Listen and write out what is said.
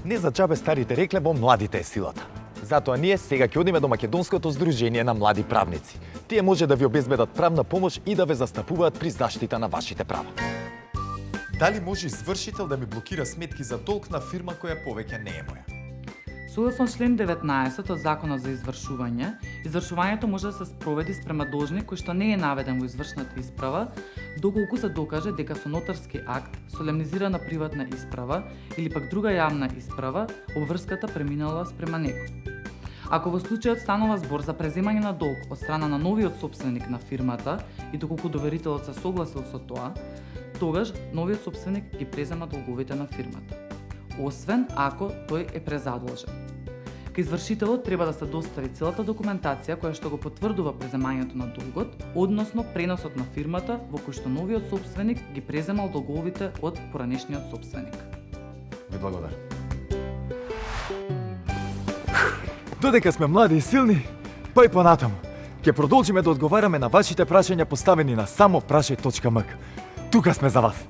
Не за џабе старите рекле во младите е силата. Затоа ние сега ќе одиме до Македонското здружение на млади правници. Тие може да ви обезбедат правна помош и да ве застапуваат при заштита на вашите права. Дали може извршител да ми блокира сметки за долг на фирма која повеќе не е моја? Согласно член 19 од Законот за извршување, извршувањето може да се спроведи спрема должник кој што не е наведен во извршната исправа, доколку се докаже дека со нотарски акт, солемнизирана приватна исправа или пак друга јавна исправа, обврската преминала спрема него. Ако во случајот станува збор за преземање на долг од страна на новиот собственик на фирмата и доколку доверителот се согласил со тоа, тогаш новиот собственик ги презема долговите на фирмата, освен ако тој е презадолжен. Кај извршителот треба да се достави целата документација која што го потврдува преземањето на долгот, односно преносот на фирмата во кој што новиот собственик ги преземал долговите од поранешниот собственик. Ви благодарам. Додека сме млади и силни, па и понатаму. Ќе продолжиме да одговараме на вашите прашања поставени на само прашај.мк. Тука сме за вас.